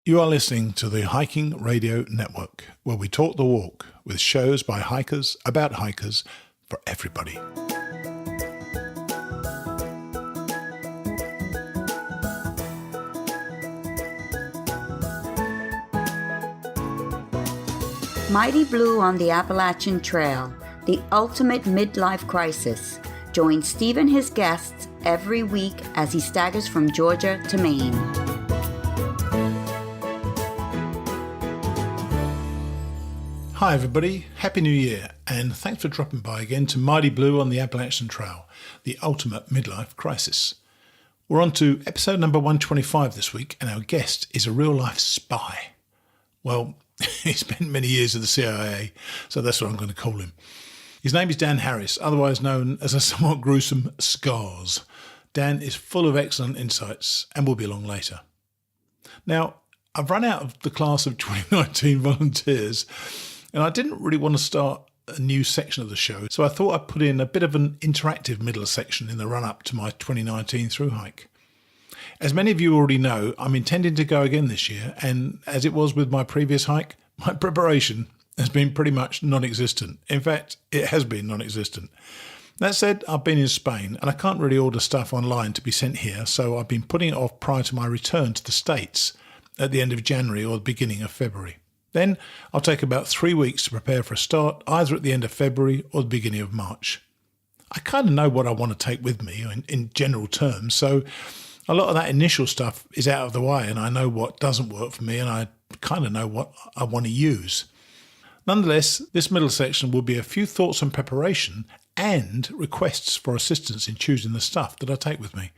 You are listening to the Hiking Radio Network, where we talk the walk with shows by hikers, about hikers, for everybody. Mighty Blue on the Appalachian Trail, the ultimate midlife crisis. Join Steve and his guests every week as he staggers from Georgia to Maine. Hi everybody, Happy New Year, and thanks for dropping by again to Mighty Blue on the Appalachian Trail, the ultimate midlife crisis. We're on to episode number 125 this week, and our guest is a real-life spy. Well, he spent many years at the CIA, so that's what I'm going to call him. His name is Dan Harris, otherwise known as a somewhat gruesome Scars. Dan is full of excellent insights and will be along later. Now, I've run out of the class of 2019 volunteers, and I didn't really want to start a new section of the show, so I thought I'd put in a bit of an interactive middle section in the run-up to my 2019 thru-hike. As many of you already know, I'm intending to go again this year, and as it was with my previous hike, my preparation has been pretty much non-existent. In fact, it has been non-existent. That said, I've been in Spain, and I can't really order stuff online to be sent here, so I've been putting it off prior to my return to the States at the end of January or the beginning of February. Then I'll take about 3 weeks to prepare for a start, either at the end of February or the beginning of March. I kind of know what I want to take with me in general terms, so a lot of that initial stuff is out of the way, and I know what doesn't work for me, and I kind of know what I want to use. Nonetheless, this middle section will be a few thoughts on preparation and requests for assistance in choosing the stuff that I take with me.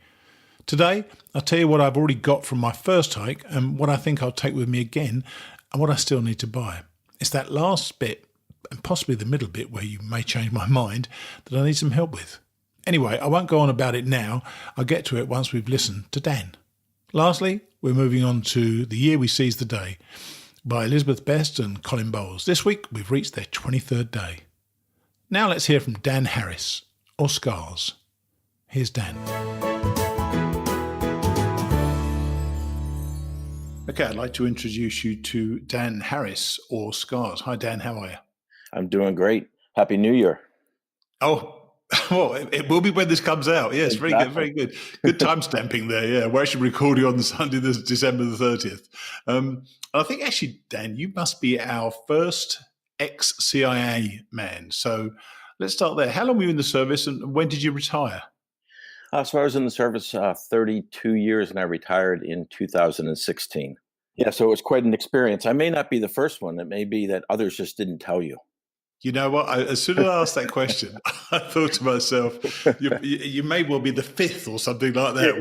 Today, I'll tell you what I've already got from my first hike and what I think I'll take with me again and what I still need to buy. It's that last bit, and possibly the middle bit where you may change my mind, that I need some help with. Anyway, I won't go on about it now. I'll get to it once we've listened to Dan. Lastly, we're moving on to The Year We Seized the Day by Elizabeth Best and Colin Bowles. This week, we've reached their 23rd day. Now let's hear from Dan Harris, or Scars. Here's Dan. Okay, I'd like to introduce you to Dan Harris, or Scars. Hi, Dan, how are you? I'm doing great. Happy New Year. Oh, well, it will be when this comes out. Yes, exactly. Very good, very good. Good time stamping there, yeah. We're actually recording on the Sunday, this December the 30th. I think actually, Dan, you must be our first ex-CIA man. So let's start there. How long were you in the service and when did you retire? So I was in the service 32 years and I retired in 2016. Yeah, so it was quite an experience. I may not be the first one. It may be that others just didn't tell you. You know what? As soon as I asked that question, I thought to myself, you may well be the fifth or something like that.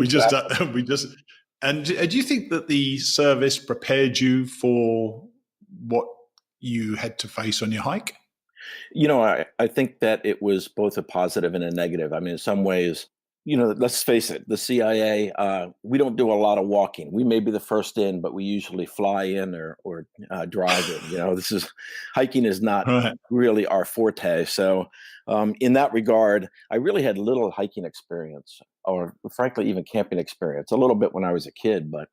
Yeah, And do you think that the service prepared you for what you had to face on your hike? You know, I think that it was both a positive and a negative. I mean, in some ways, you know, let's face it, the CIA, we don't do a lot of walking. We may be the first in, but we usually fly in or drive in. You know, hiking is not really our forte. So in that regard, I really had little hiking experience or frankly, even camping experience, a little bit when I was a kid. But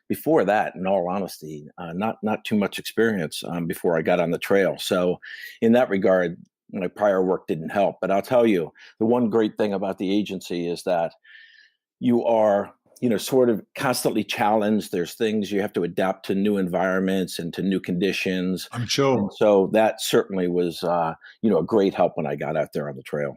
before that, in all honesty, not too much experience before I got on the trail. So in that regard, my prior work didn't help. But I'll tell you, the one great thing about the agency is that you are, you know, sort of constantly challenged. There's things you have to adapt to new environments and to new conditions. I'm sure. And so that certainly was, a great help when I got out there on the trail.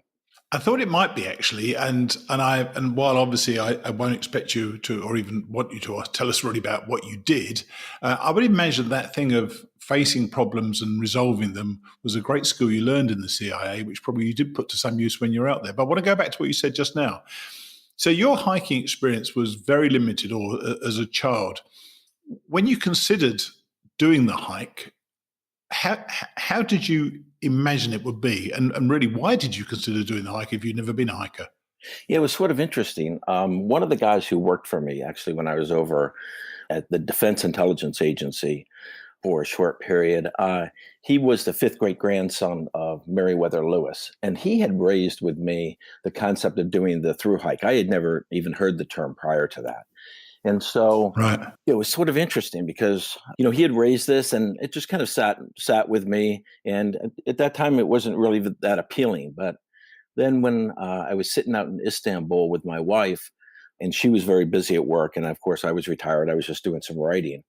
I thought it might be actually, and while obviously I won't expect you to, or even want you to tell us really about what you did, I would imagine that thing of facing problems and resolving them was a great skill you learned in the CIA, which probably you did put to some use when you're out there. But I want to go back to what you said just now. So your hiking experience was very limited, or as a child. When you considered doing the hike, how did you imagine it would be? And really, why did you consider doing the hike if you'd never been a hiker? Yeah, it was sort of interesting. One of the guys who worked for me, actually, when I was over at the Defense Intelligence Agency for a short period, he was the fifth great grandson of Meriwether Lewis. And he had raised with me the concept of doing the thru-hike. I had never even heard the term prior to that. And so Right. it was sort of interesting because, he had raised this and it just kind of sat with me. And at that time, it wasn't really that appealing. But then when I was sitting out in Istanbul with my wife, and she was very busy at work, and of course I was retired, I was just doing some writing.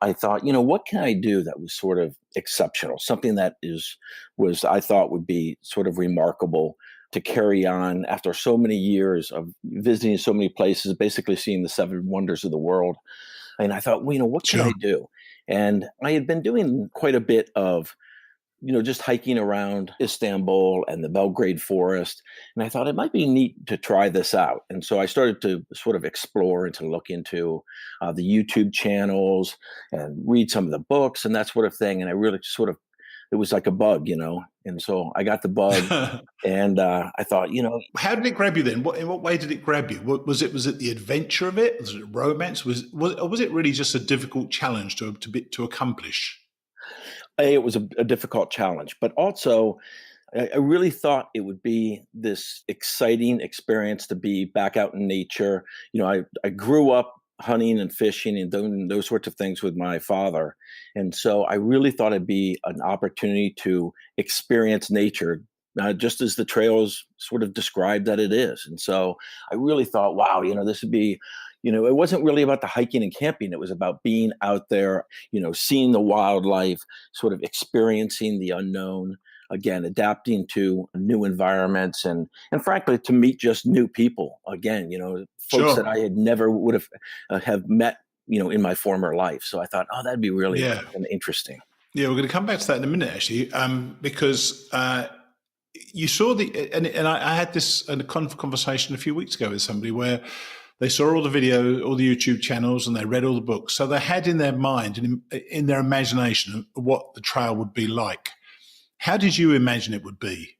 I thought, what can I do that was sort of exceptional, something that was I thought would be sort of remarkable to carry on after so many years of visiting so many places, basically seeing the seven wonders of the world. And I thought, what can Sure. I do? And I had been doing quite a bit of just hiking around Istanbul and the Belgrade Forest. And I thought it might be neat to try this out. And so I started to sort of explore and to look into the YouTube channels and read some of the books and that sort of thing. And I really it was like a bug, And so I got the bug and I thought, How did it grab you then? In what way did it grab you? Was it the adventure of it? Was it romance? Or was it really just a difficult challenge to accomplish? it was a difficult challenge, but also I really thought it would be this exciting experience to be back out in nature. I grew up hunting and fishing and doing those sorts of things with my father. And so I really thought it'd be an opportunity to experience nature, just as the trails sort of described that it is. And so I really thought, wow, this would be, it wasn't really about the hiking and camping. It was about being out there, seeing the wildlife, sort of experiencing the unknown, again, adapting to new environments and frankly, to meet just new people again, folks Sure. that I had never would have met, in my former life. So I thought, oh, that'd be really interesting. Yeah, we're going to come back to that in a minute, actually, because you saw and I had this conversation a few weeks ago with somebody where they saw all the video, all the YouTube channels, and they read all the books. So they had in their mind and in their imagination what the trail would be like. How did you imagine it would be?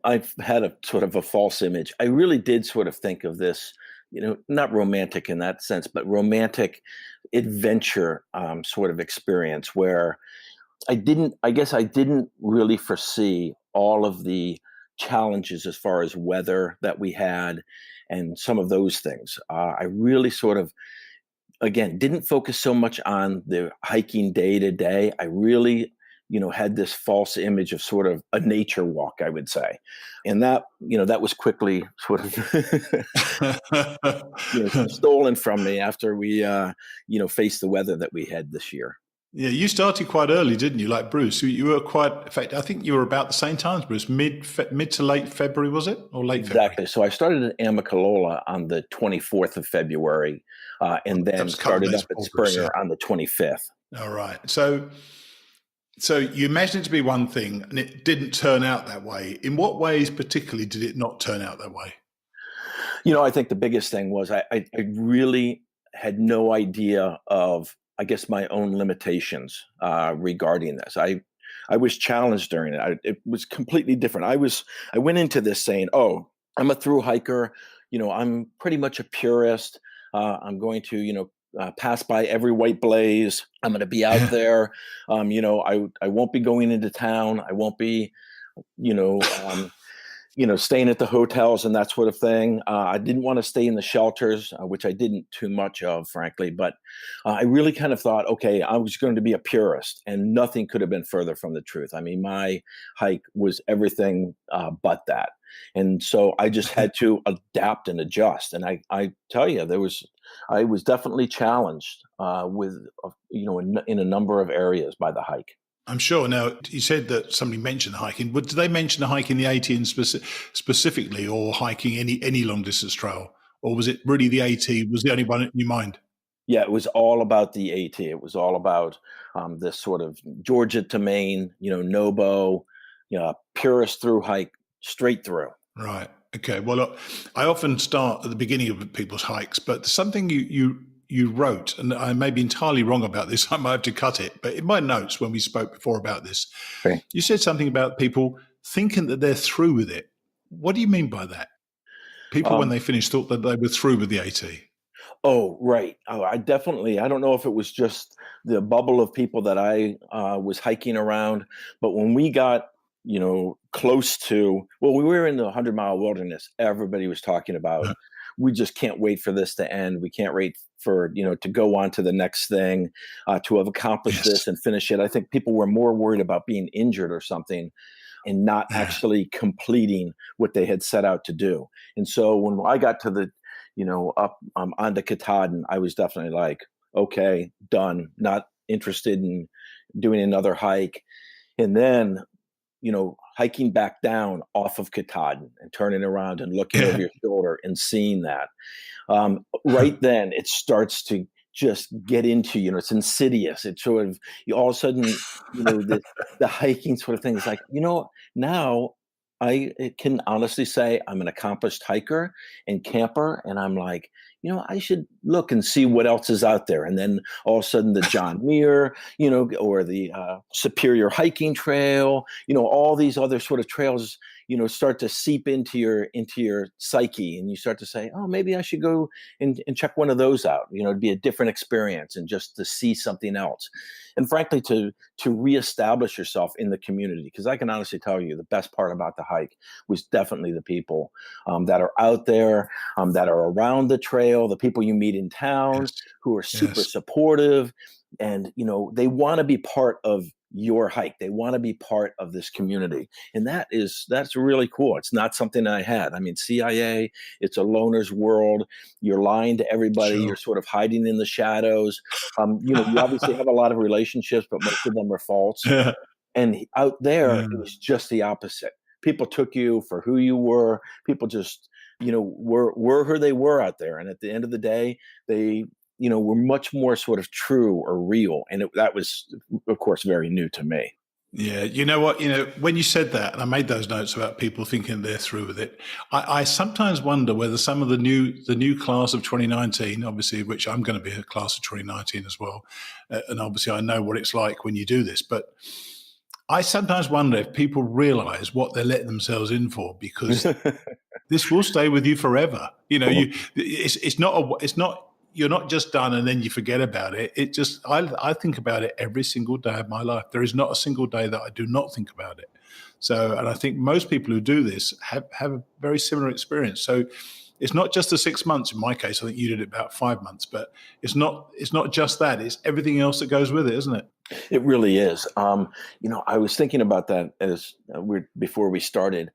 I've had a sort of a false image. I really did sort of think of this, not romantic in that sense, but romantic adventure sort of experience where I guess I didn't really foresee all of the challenges as far as weather that we had and some of those things. I really sort of, again, didn't focus so much on the hiking day to day. I really had this false image of sort of a nature walk, I would say. And that, that was quickly sort of stolen from me after we, faced the weather that we had this year. Yeah, you started quite early, didn't you? Like Bruce, you were quite, in fact, I think you were about the same time as Bruce, mid to late February, was it? Or late February? Exactly. So I started at Amicalola on the 24th of February and then started up at Springer on the 25th. All right. So you imagined it to be one thing and it didn't turn out that way. In what ways particularly did it not turn out that way? I think the biggest thing was I really had no idea of, I guess, my own limitations regarding this. I was challenged during it. It was completely different. I went into this saying, oh, I'm a thru hiker. I'm pretty much a purist. I'm going to, pass by every white blaze. I'm going to be out there. I won't be going into town. I won't be, staying at the hotels and that sort of thing. I didn't want to stay in the shelters, which I didn't too much of, frankly. But I really kind of thought, okay, I was going to be a purist, and nothing could have been further from the truth. I mean, my hike was everything but that. And so I just had to adapt and adjust. And I tell you, I was definitely challenged with, in a number of areas by the hike. I'm sure. Now, you said that somebody mentioned hiking. But did they mention hiking the AT specifically, or hiking any long distance trail? Or was it really the AT was the only one in your mind? Yeah, it was all about the AT. It was all about this sort of Georgia to Maine, Nobo, purist through hike, straight through. Right. Okay. Well, look, I often start at the beginning of people's hikes, but something you wrote, and I may be entirely wrong about this, I might have to cut it, but in my notes when we spoke before about this, okay, you said something about people thinking that they're through with it. What do you mean by that? People, when they finished, thought that they were through with the AT. Oh, right. Oh, I don't know if it was just the bubble of people that I was hiking around, but when we got, close to, we were in the 100-mile wilderness, everybody was talking about we just can't wait for this to end. We can't wait for, to go on to the next thing, to have accomplished this and finish it. I think people were more worried about being injured or something and not actually completing what they had set out to do. And so when I got to the, up onto Katahdin, I was definitely like, okay, done, not interested in doing another hike. And then, hiking back down off of Katahdin and turning around and looking over your shoulder and seeing that, right then it starts to just get into, it's insidious. It's sort of, all of a sudden, the hiking sort of thing is like, now I can honestly say I'm an accomplished hiker and camper. And I'm like, I should look and see what else is out there. And then all of a sudden the John Muir, or the Superior Hiking Trail, all these other sort of trails, start to seep into your psyche. And you start to say, oh, maybe I should go and check one of those out. It'd be a different experience and just to see something else. And frankly, to reestablish yourself in the community. Because I can honestly tell you the best part about the hike was definitely the people that are out there, that are around the trail, the people you meet in town who are super supportive. And, they want to be part of your hike. They want to be part of this community. And that's really cool. It's not something I had. I mean, CIA, it's a loner's world. You're lying to everybody. You're sort of hiding in the shadows. You obviously have a lot of relationships, but most of them are false. And out there, it was just the opposite. People took you for who you were. People just, were who they were out there. And at the end of the day, they were much more sort of true or real. And that was, of course, very new to me. Yeah. You know what, when you said that, and I made those notes about people thinking they're through with it, I sometimes wonder whether some of the new class of 2019, obviously, which I'm going to be a class of 2019 as well. And obviously I know what it's like when you do this, but I sometimes wonder if people realize what they're letting themselves in for, because this will stay with you forever. It's not, you're not just done and then you forget about it. It just, I think about it every single day of my life. There is not a single day that I do not think about it. So, and I think most people who do this have a very similar experience. So it's not just the 6 months. In my case, I think you did it about 5 months, but it's not just that. It's everything else that goes with it, isn't it? It really is. I was thinking about that before we started,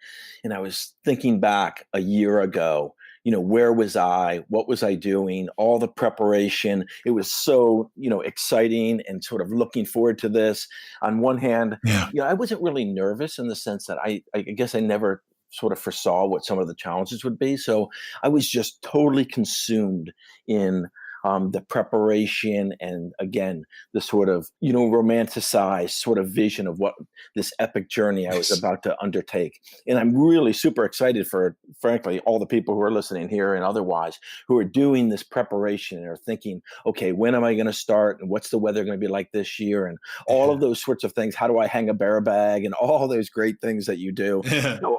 and I was thinking back a year ago. Where was I? What was I doing? All the preparation. It was so, exciting and sort of looking forward to this. On one hand, I wasn't really nervous in the sense that I guess I never sort of foresaw what some of the challenges would be. So I was just totally consumed in the preparation and, again, the sort of, romanticized sort of vision of what this epic journey I was about to undertake. And I'm really super excited for, frankly, all the people who are listening here and otherwise who are doing this preparation and are thinking, okay, when am I going to start? And what's the weather going to be like this year? And all of those sorts of things. How do I hang a bear bag? And all those great things that you do.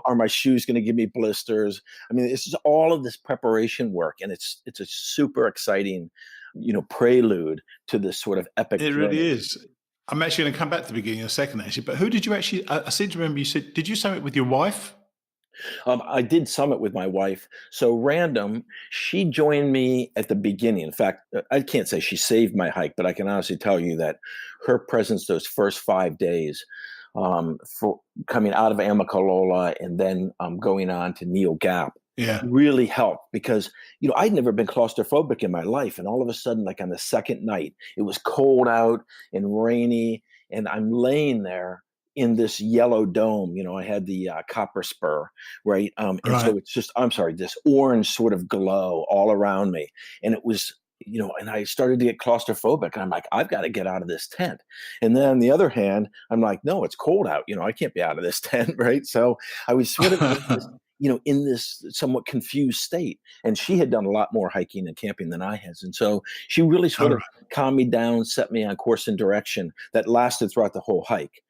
Are my shoes going to give me blisters? I mean, it's just all of this preparation work. And it's a super exciting prelude to this sort of epic journey. Really is. I'm actually going to come back to the beginning in a second, actually. But who did you actually? I seem to remember you said. Did you summit with your wife? I did summit with my wife. So random, she joined me at the beginning. In fact, I can't say she saved my hike, but I can honestly tell you that her presence those first 5 days, for coming out of Amicalola and then going on to Neal Gap, really helped because, I'd never been claustrophobic in my life. And all of a sudden, like on the second night, it was cold out and rainy. And I'm laying there in this yellow dome. I had the copper spur, right? And so it's just, this orange sort of glow all around me. And it was, and I started to get claustrophobic. And I'm like, I've got to get out of this tent. And then on the other hand, I'm like, no, it's cold out. I can't be out of this tent, right? So I was sort of in this somewhat confused state. And she had done a lot more hiking and camping than I had. And so she really sort of calmed me down, set me on course and direction that lasted throughout the whole hike.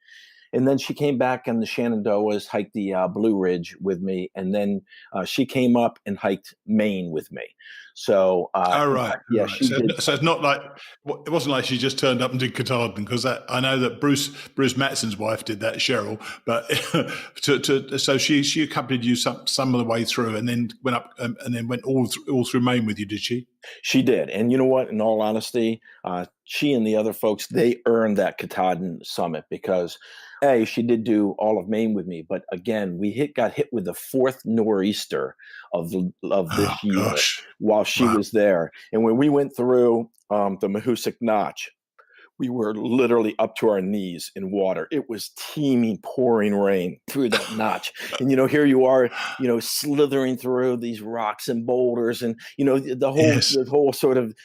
And then she came back on the Shenandoahs, hiked the Blue Ridge with me. And then she came up and hiked Maine with me. So, Oh, in right, fact, yeah, right. she So, did. so it's not like it wasn't like she just turned up and did Katahdin, because that I know that Bruce Mattson's wife did that, Cheryl. But so she accompanied you some of the way through, and then went up and then went all through Maine with you, did she? She did. And you know what? In all honesty, she and the other folks, they earned that Katahdin summit because, A, she did do all of Maine with me. But again, we got hit with the fourth nor'easter of Oh this year gosh, while she wow. was there. And when we went through the Mahoosic Notch, we were literally up to our knees in water. It was teeming, pouring rain through that notch. And, here you are, slithering through these rocks and boulders and, Yes. the whole sort of,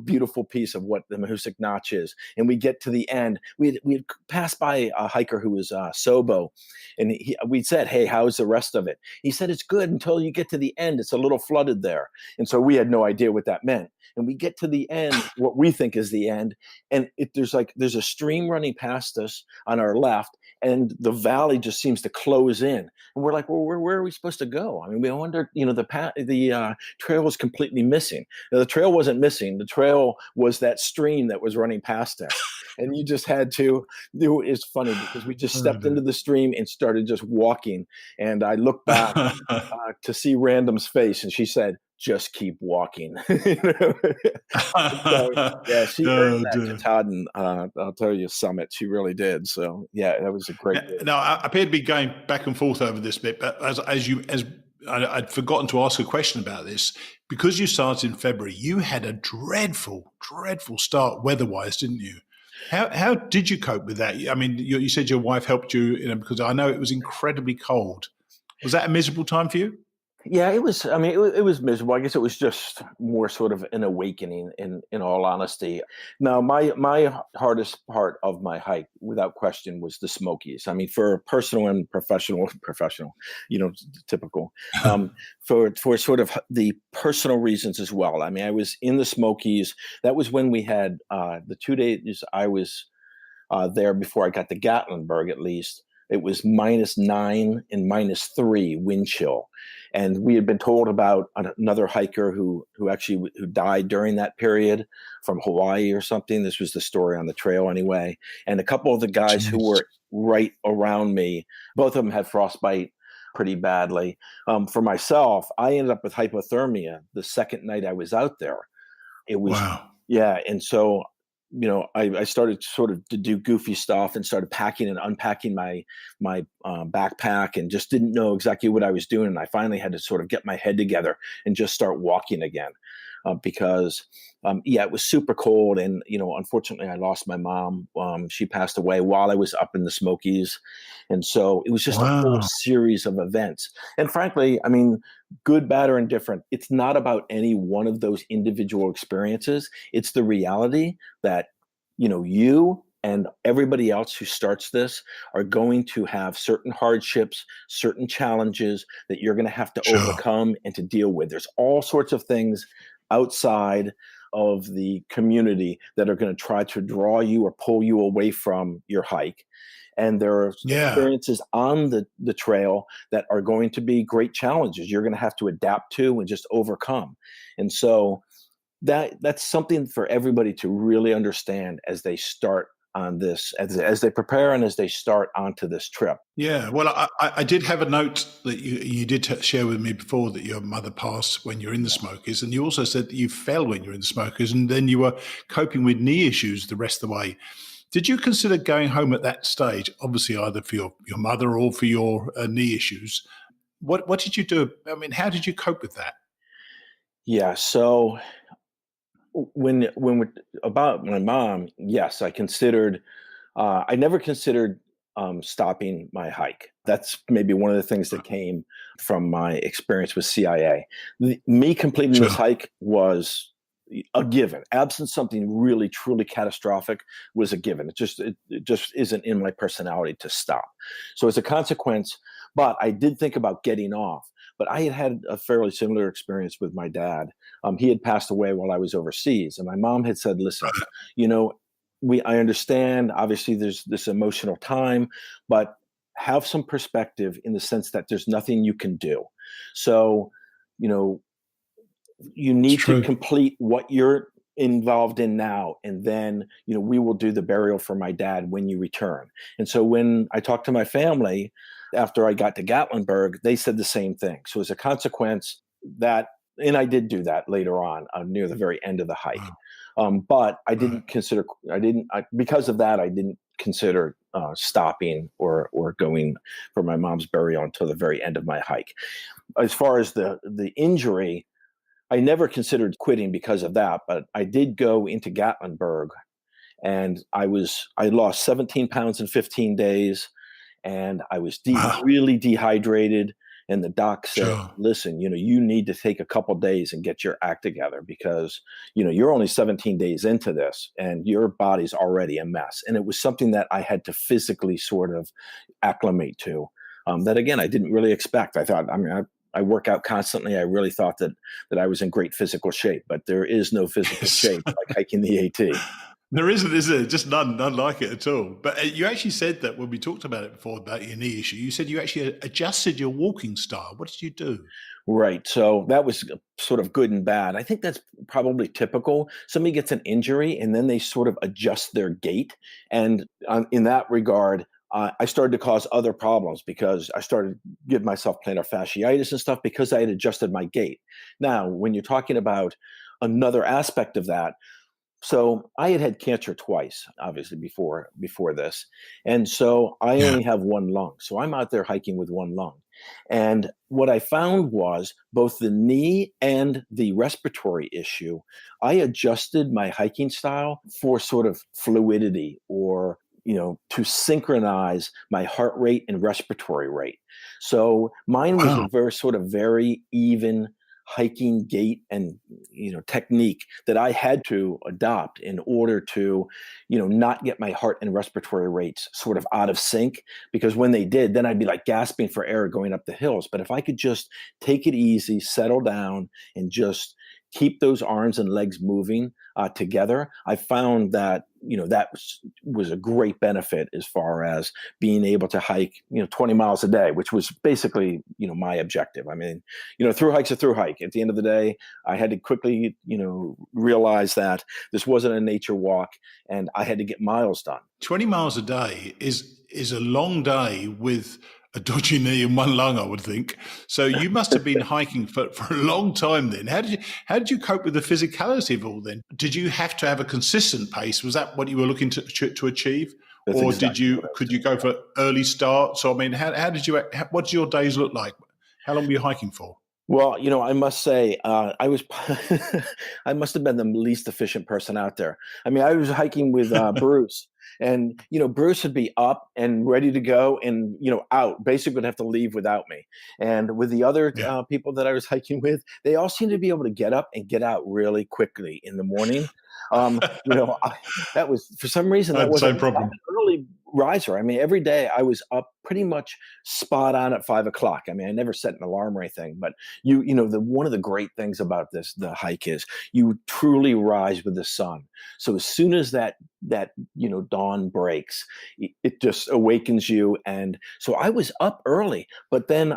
beautiful piece of what the Mahoosic Notch is. And we get to the end. We'd passed by a hiker who was Sobo. And we said, hey, how's the rest of it? He said, it's good until you get to the end. It's a little flooded there. And so we had no idea what that meant. And we get to the end, what we think is the end. And there's a stream running past us on our left, and the valley just seems to close in. And we're like, well, where are we supposed to go? I mean, we wonder, the trail was completely missing. Now, the trail wasn't missing. The trail was that stream that was running past us. And you just had to do it. It's funny because we just stepped into the stream and started just walking. And I looked back to see Random's face, and she said, just keep walking. So, yeah, she earned that Dear. Katahdin, I'll tell you, summit. She really did. So, yeah, that was a great day. Now, I appear to be going back and forth over this bit, but as I'd forgotten to ask a question about this, because you started in February, you had a dreadful start weather-wise, didn't you? How did you cope with that? I mean, you said your wife helped you, because I know it was incredibly cold. Was that a miserable time for you? Yeah, it was. I mean, it was miserable. I guess it was just more sort of an awakening. In all honesty, now my hardest part of my hike, without question, was the Smokeys. I mean, for personal and professional, typical. For sort of the personal reasons as well. I mean, I was in the Smokeys. That was when we had the 2 days I was there before I got to Gatlinburg, at least. It was -9 and -3 wind chill. And we had been told about another hiker who died during that period from Hawaii or something. This was the story on the trail anyway. And a couple of the guys who were right around me, both of them had frostbite pretty badly. For myself, I ended up with hypothermia the second night I was out there. It was, Wow. yeah. And so, I started sort of to do goofy stuff and started packing and unpacking my backpack and just didn't know exactly what I was doing. And I finally had to sort of get my head together and just start walking again because, it was super cold. And, unfortunately, I lost my mom. She passed away while I was up in the Smokies. And so it was just a whole Wow. series of events. And frankly, I mean, good, bad, or indifferent, it's not about any one of those individual experiences. It's the reality that, you and everybody else who starts this are going to have certain hardships, certain challenges that you're going to have to Sure. overcome and to deal with. There's all sorts of things outside of the community that are going to try to draw you or pull you away from your hike. And there are experiences on the trail that are going to be great challenges you're going to have to adapt to and just overcome. And so that's something for everybody to really understand as they start on this, as they prepare and as they start onto this trip. Yeah, well, I did have a note that you did share with me before that your mother passed when you're in the Smokies, and you also said that you fell when you're in the Smokies, and then you were coping with knee issues the rest of the way. Did you consider going home at that stage, obviously either for your mother or for your knee issues? What did you do? I mean, how did you cope with that? Yeah, so when we're about my mom, yes, I considered. I never considered stopping my hike. That's maybe one of the things that came from my experience with CIA. Me completing this hike was a given. Absent something really truly catastrophic was a given. It just isn't in my personality to stop. So as a consequence, but I did think about getting off. But I had a fairly similar experience with my dad. He had passed away while I was overseas, and my mom had said, "Listen, I understand. Obviously, there's this emotional time, but have some perspective in the sense that there's nothing you can do." So, you need to complete what you're involved in now, and then we will do the burial for my dad when you return. And so when I talked to my family after I got to Gatlinburg, they said the same thing. So as a consequence, and I did do that later on near the very end of the hike. But I didn't consider, because of that, I didn't consider stopping or going for my mom's burial until the very end of my hike. As far as the injury, I never considered quitting because of that, but I did go into Gatlinburg, and I lost 17 pounds in 15 days, and I was really dehydrated. And the doc said, listen, you need to take a couple days and get your act together, because, you're only 17 days into this and your body's already a mess. And it was something that I had to physically sort of acclimate to, that again, I didn't really expect. I thought, I work out constantly. I really thought that I was in great physical shape, but there is no physical shape like hiking the AT. There isn't, is there? Just none like it at all. But you actually said that when we talked about it before, about your knee issue, you said you actually adjusted your walking style. What did you do? Right. So that was sort of good and bad. I think that's probably typical. Somebody gets an injury and then they sort of adjust their gait. And in that regard, I started to cause other problems, because I started to give myself plantar fasciitis and stuff because I had adjusted my gait. Now, when you're talking about another aspect of that, so I had cancer twice, obviously, before this. And so I only have one lung. So I'm out there hiking with one lung. And what I found was both the knee and the respiratory issue, I adjusted my hiking style for sort of fluidity, or to synchronize my heart rate and respiratory rate. So mine was a very even hiking gait and technique that I had to adopt in order to not get my heart and respiratory rates sort of out of sync, because when they did, then I'd be like gasping for air going up the hills. But if I could just take it easy, settle down, and just keep those arms and legs moving together, I found that that was a great benefit as far as being able to hike 20 miles a day, which was basically my objective. I mean, through hike's a through hike. At the end of the day, I had to quickly realize that this wasn't a nature walk, and I had to get miles done. 20 miles a day is a long day with a dodgy knee and one lung, I would think. So you must have been hiking for a long time then. How did you cope with the physicality of all then? Did you have to have a consistent pace? Was that what you were looking to achieve? That's or exactly could you go for early starts? So I mean, what did your days look like? How long were you hiking for? Well, I must say, I must have been the least efficient person out there. I mean, I was hiking with Bruce, and Bruce would be up and ready to go, and out. Basically, would have to leave without me. And with the other people that I was hiking with, they all seemed to be able to get up and get out really quickly in the morning. That was, for some reason, that was an early riser. I mean, every day I was up pretty much spot on at 5 o'clock. I mean, I never set an alarm or anything, but one of the great things about the hike is you truly rise with the sun. So as soon as that dawn breaks, it just awakens you. And so I was up early, but then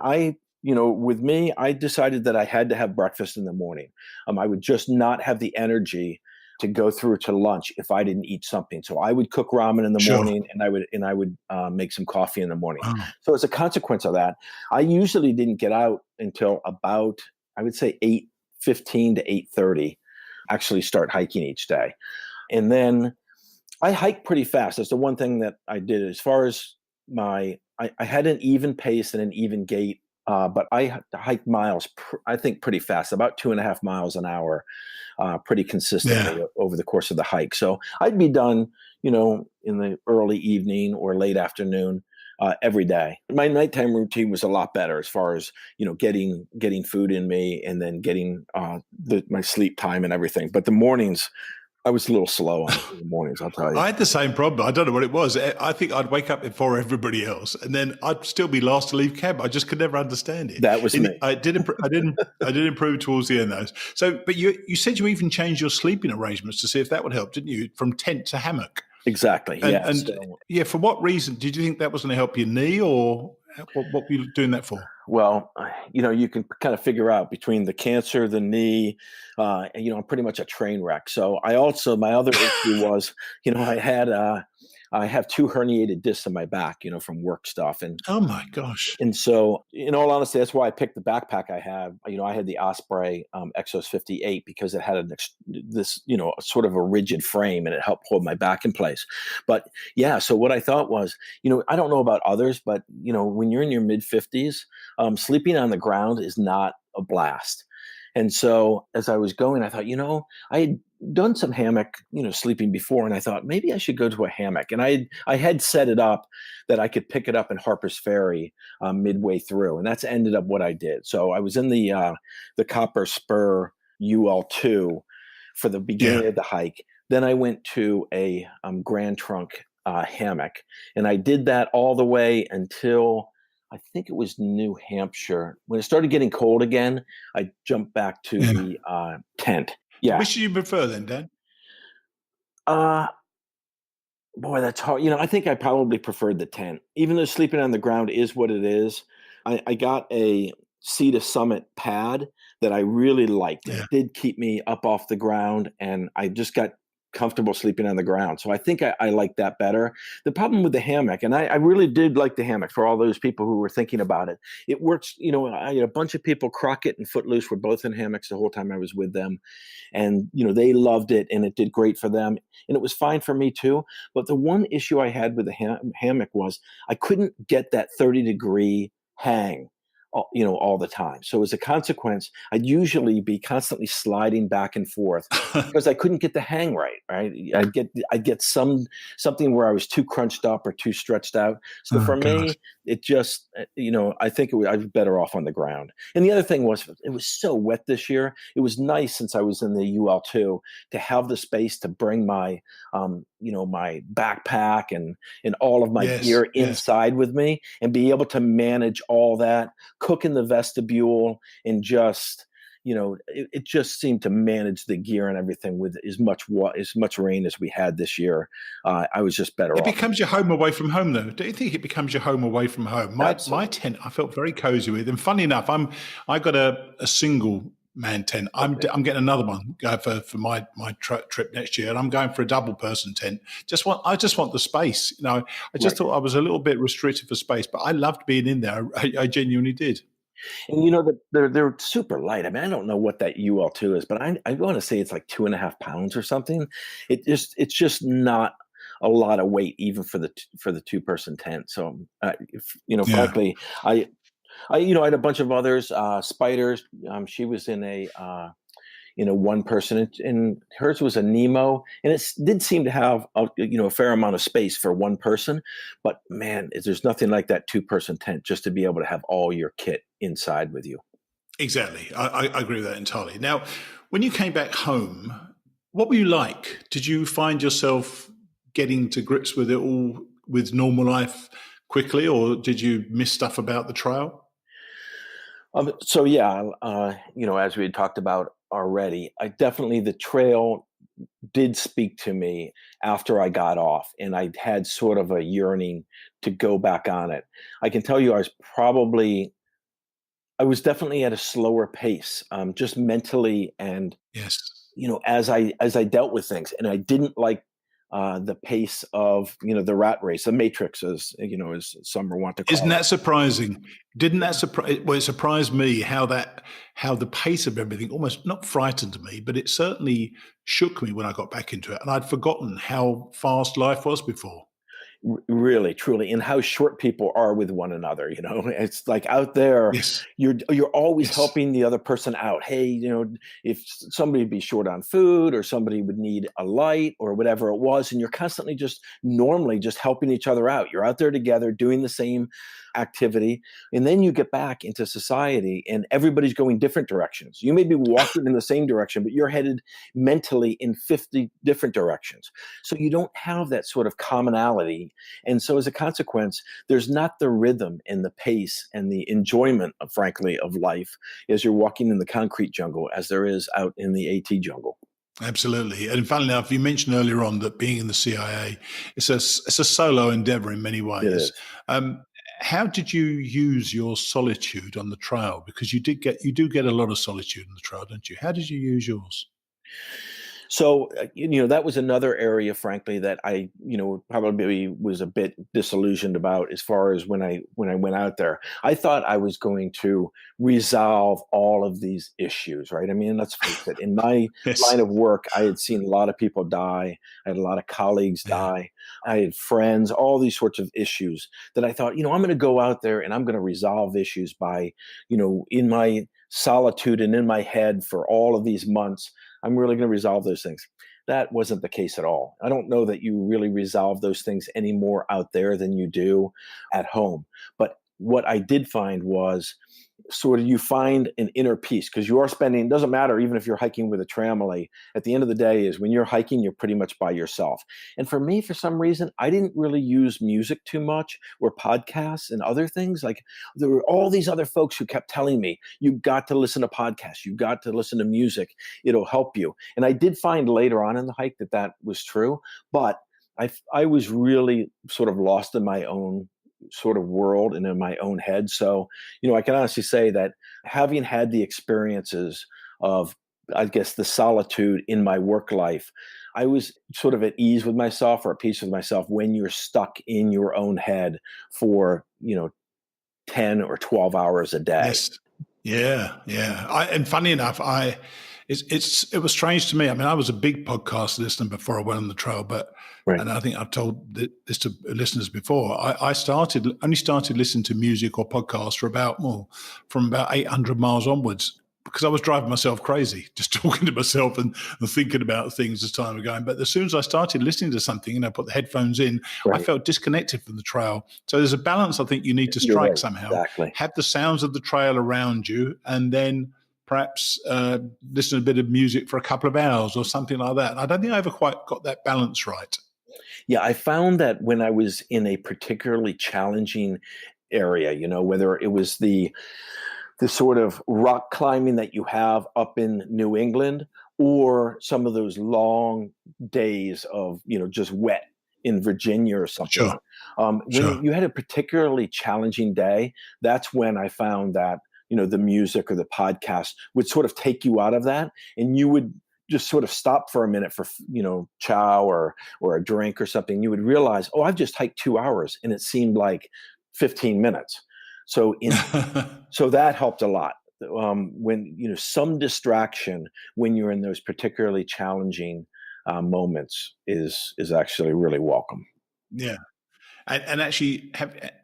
with me, I decided that I had to have breakfast in the morning. I would just not have the energy to go through to lunch if I didn't eat something. So I would cook ramen in the morning, and I would make some coffee in the morning. So as a consequence of that, I usually didn't get out until about, I would say 8:15 to 8:30, actually start hiking each day. And then I hiked pretty fast. That's the one thing that I did as far as I had an even pace and an even gait. But I hiked miles, I think, pretty fast, about 2.5 miles an hour, pretty consistently over the course of the hike. So I'd be done, in the early evening or late afternoon every day. My nighttime routine was a lot better as far as, getting food in me, and then getting my sleep time and everything. But the mornings, I was a little slow on the mornings, I'll tell you. I had the same problem. I don't know what it was. I think I'd wake up before everybody else, and then I'd still be last to leave camp. I just could never understand it. That was me. I did improve towards the end, though. So, but you said you even changed your sleeping arrangements to see if that would help, didn't you? From tent to hammock. Exactly. For what reason? Did you think that was going to help your knee, or what were you doing that for? Well, you can kind of figure out between the cancer, the knee, I'm pretty much a train wreck. So my other issue was, I have two herniated discs in my back, from work stuff. Oh my gosh. And so, in all honesty, that's why I picked the backpack I have. I had the Osprey Exos 58 because it had this, sort of a rigid frame, and it helped hold my back in place. But yeah, so what I thought was, I don't know about others, but when you're in your mid 50s, sleeping on the ground is not a blast. And so as I was going, I thought, I had done some hammock, sleeping before, and I thought maybe I should go to a hammock. And I had set it up that I could pick it up in Harper's Ferry midway through, and that's ended up what I did. So I was in the Copper Spur UL2 for the beginning of the hike. Then I went to a Grand Trunk hammock, and I did that all the way until I think it was New Hampshire. When it started getting cold again, I jumped back to the tent. Yeah. Which do you prefer then, Dan? Boy, that's hard. I think I probably preferred the tent. Even though sleeping on the ground is what it is, I got a Sea to Summit pad that I really liked. Yeah. It did keep me up off the ground, and I just got comfortable sleeping on the ground. So I think I like that better. The problem with the hammock, and I really did like the hammock for all those people who were thinking about it. It works, I had a bunch of people, Crockett and Footloose were both in hammocks the whole time I was with them. And, they loved it, and it did great for them. And it was fine for me too. But the one issue I had with the hammock was I couldn't get that 30-degree hang all the time. So as a consequence, I'd usually be constantly sliding back and forth because I couldn't get the hang right. I'd get something where I was too crunched up or too stretched out. So for me, it just, I think I was better off on the ground. And the other thing was, it was so wet this year. It was nice, since I was in the UL2, to have the space to bring my, my backpack and all of my gear inside with me, and be able to manage all that, cook in the vestibule, and just, it just seemed to manage the gear and everything with as much rain as we had this year. I was just better off. It becomes your home away from home, though. Don't you think it becomes your home away from home? My tent, I felt very cozy with. And funny enough, I got a single man tent. I'm getting another one for my trip next year, and I'm going for a double person tent. I just want the space. I just thought I was a little bit restricted for space, but I loved being in there. I genuinely did. And they're super light. I mean, I don't know what that UL2 is, but I want to say it's like 2.5 pounds or something. It's just not a lot of weight, even for the 2-person tent. So, frankly, I had a bunch of others. Spiders. She was in a 1-person, and hers was a Nemo, and it did seem to have a fair amount of space for one person. But man, there's nothing like that 2-person tent, just to be able to have all your kit inside with you. Exactly, I agree with that entirely. Now, when you came back home, what were you like? Did you find yourself getting to grips with it all, with normal life quickly, or did you miss stuff about the trail? So yeah, as we had talked about already, the trail did speak to me after I got off, and I had sort of a yearning to go back on it. I can tell you, I was definitely at a slower pace, just mentally, and as I dealt with things, and I didn't like the pace of the rat race, the Matrix, as some want to call it. Isn't that surprising? Didn't that surprise? Well, it surprised me how the pace of everything almost not frightened me, but it certainly shook me when I got back into it, and I'd forgotten how fast life was before. Really, truly, and how short people are with one another. It's like out there, you're always helping the other person out. Hey, if somebody would be short on food, or somebody would need a light, or whatever it was, and you're constantly normally just helping each other out. You're out there together doing the same activity, and then you get back into society, and everybody's going different directions. You may be walking in the same direction, but you're headed mentally in 50 different directions. So you don't have that sort of commonality. And so as a consequence, there's not the rhythm and the pace and the enjoyment, frankly, of life as you're walking in the concrete jungle as there is out in the AT jungle. Absolutely. And funnily enough, you mentioned earlier on that being in the CIA, it's a solo endeavor in many ways. how did you use your solitude on the trail? Because you do get a lot of solitude on the trail, don't you? How did you use yours? So, that was another area, frankly, that I, probably was a bit disillusioned about as far as when I went out there. I thought I was going to resolve all of these issues, right? I mean, let's face it, in my Yes. line of work, I had seen a lot of people die. I had a lot of colleagues Yeah. die. I had friends, all these sorts of issues that I thought, I'm going to go out there and I'm going to resolve issues by, in my solitude and in my head for all of these months. I'm really going to resolve those things. That wasn't the case at all. I don't know that you really resolve those things any more out there than you do at home. But what I did find was sort of you find an inner peace because you are spending, doesn't matter even if you're hiking with a tramily, at the end of the day is when you're hiking, you're pretty much by yourself. And for me, for some reason, I didn't really use music too much or podcasts and other things. Like there were all these other folks who kept telling me, you got to listen to podcasts, you got to listen to music, it'll help you. And I did find later on in the hike that was true, but I was really sort of lost in my own sort of world and in my own head. So, I can honestly say that having had the experiences of, I guess, the solitude in my work life, I was sort of at ease with myself or at peace with myself when you're stuck in your own head for, 10 or 12 hours a day. Yes. Yeah. Yeah. And funny enough, it was strange to me. I mean, I was a big podcast listener before I went on the trail, but Right. and I think I've told this to listeners before. I only started listening to music or podcasts from about 800 miles onwards because I was driving myself crazy, just talking to myself and thinking about things as time was going. But as soon as I started listening to something, put the headphones in, I Right. felt disconnected from the trail. So there's a balance I think you need to You're strike right. somehow. Exactly. Have the sounds of the trail around you, and then perhaps listen to a bit of music for a couple of hours or something like that. And I don't think I ever quite got that balance right. Yeah, I found that when I was in a particularly challenging area, whether it was the sort of rock climbing that you have up in New England or some of those long days of, just wet in Virginia or something. Sure. When you had a particularly challenging day, that's when I found that, the music or the podcast would sort of take you out of that and you would just sort of stop for a minute for, chow or a drink or something. You would realize, oh, I've just hiked 2 hours and it seemed like 15 minutes. So so that helped a lot. When, some distraction when you're in those particularly challenging moments is actually really welcome. Yeah. And actually,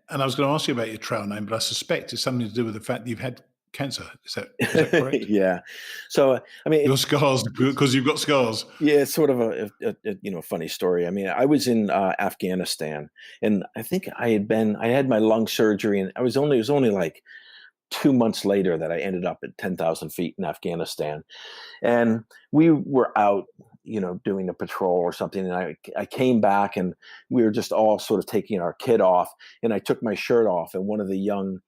and I was going to ask you about your trail name, but I suspect it's something to do with the fact that you've had cancer. Is that correct? Yeah. So, I mean, Your scars, because you've got scars. yeah, it's sort of a funny story. I mean, I was in Afghanistan, and I think I had my lung surgery, and it was only like 2 months later that I ended up at 10,000 feet in Afghanistan, and we were out, doing a patrol or something, and I came back, and we were just all sort of taking our kit off, and I took my shirt off, and one of the young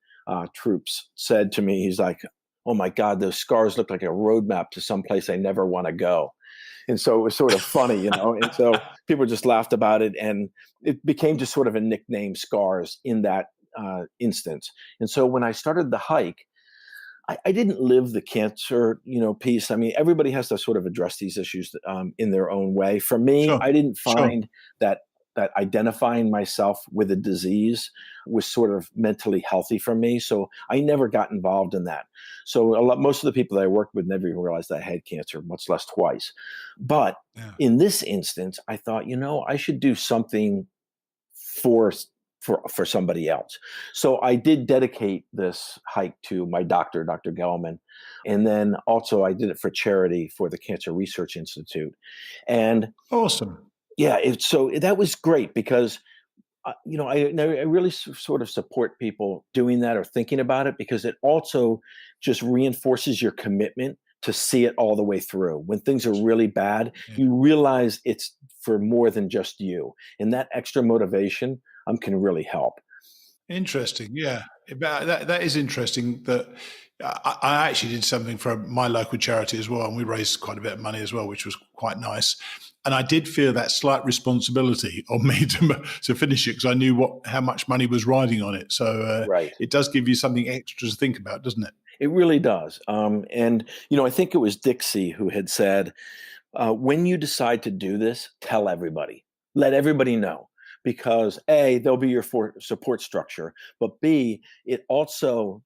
troops said to me, he's like, "Oh my God, those scars look like a roadmap to some place I never want to go." And so it was sort of funny, and so people just laughed about it. And it became just sort of a nickname, Scars, in that instance. And so when I started the hike, I didn't live the cancer, piece. I mean, everybody has to sort of address these issues in their own way. For me, Sure. I didn't Sure. find that identifying myself with a disease was sort of mentally healthy for me. So I never got involved in that. So most of the people that I worked with never even realized I had cancer, much less twice. But Yeah. in this instance, I thought, I should do something for somebody else. So I did dedicate this hike to my doctor, Dr. Gelman. And then also I did it for charity for the Cancer Research Institute. And Awesome. yeah, so that was great because, I really sort of support people doing that or thinking about it because it also just reinforces your commitment to see it all the way through. When things are really bad, Yeah. you realize it's for more than just you. And that extra motivation can really help. Interesting. Yeah. But that is interesting that I actually did something for my local charity as well. And we raised quite a bit of money as well, which was quite nice. And I did feel that slight responsibility on me to finish it because I knew how much money was riding on it. So Right. it does give you something extra to think about, doesn't it? It really does. And, I think it was Dixie who had said, when you decide to do this, tell everybody, let everybody know, because A, they'll be your support structure, but B, it also,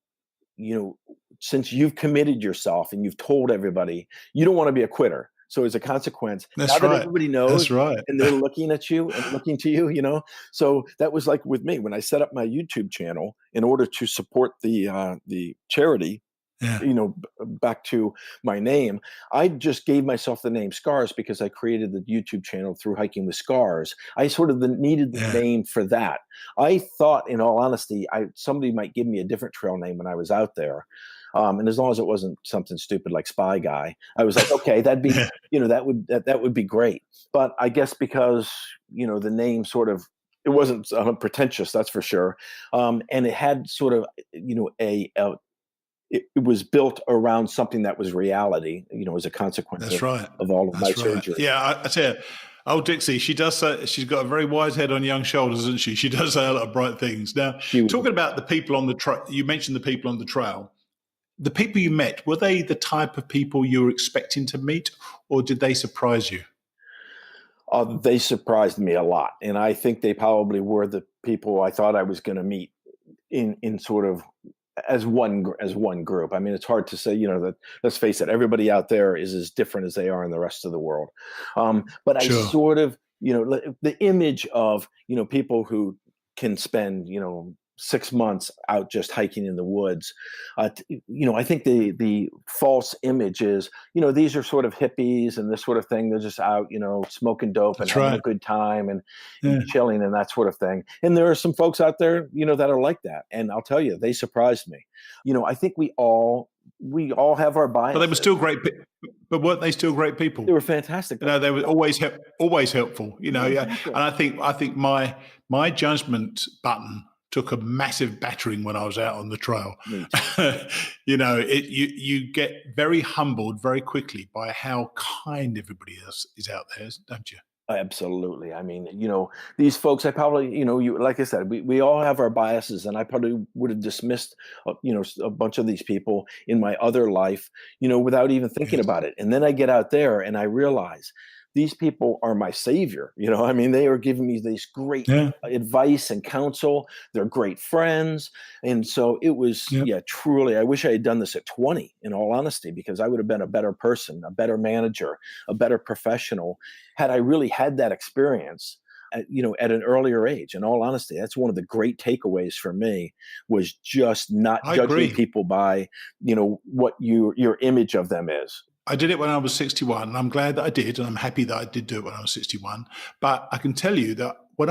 since you've committed yourself and you've told everybody, you don't want to be a quitter. So as a consequence, That's now that right. everybody knows That's right. and they're looking at you and looking to you, so that was like with me when I set up my YouTube channel in order to support the charity. Yeah. Back to my name, I just gave myself the name Scars because I created the YouTube channel Through Hiking with Scars. I sort of needed the name for that. I thought, in all honesty, somebody might give me a different trail name when I was out there. And as long as it wasn't something stupid like Spy Guy, I was like, okay, that'd be, that would be great. But I guess because, the name sort of, it wasn't pretentious, that's for sure. And it had sort of, it was built around something that was reality, as a consequence of all of my surgery. Yeah, I tell you, old Dixie, she does say, she's got a very wise head on young shoulders, isn't she? She does say a lot of bright things. Now, talking about the people on the trail, you mentioned the people on the trail. The people you met, were they the type of people you were expecting to meet, or did they surprise you? They surprised me a lot. And I think they probably were the people I thought I was going to meet in sort of as one group. I mean, it's hard to say, that, let's face it, everybody out there is as different as they are in the rest of the world. But I sort of, the image of, people who can spend, 6 months out just hiking in the woods. I think the false image is, these are sort of hippies and this sort of thing. They're just out, smoking dope and having a good time and chilling and that sort of thing. And there are some folks out there, that are like that. And I'll tell you, they surprised me. I think we all have our biases. But they were still great. But weren't they still great people? They were fantastic. They were always helpful. Exactly. And I think my judgment button took a massive battering when I was out on the trail. You get very humbled very quickly by how kind everybody else is out there, don't you? Absolutely. I mean, these folks, I probably, like I said, we all have our biases, and I probably would have dismissed, a bunch of these people in my other life, without even thinking about it. And then I get out there and I realize these people are my savior. I mean, they are giving me this great advice and counsel. They're great friends. And so it was, truly, I wish I had done this at 20, in all honesty, because I would have been a better person, a better manager, a better professional, had I really had that experience at an earlier age. In all honesty, that's one of the great takeaways for me, was just not judging people by, what your image of them is. I did it when I was 61, and I'm glad that I did, and I'm happy that I did do it when I was 61. But I can tell you that when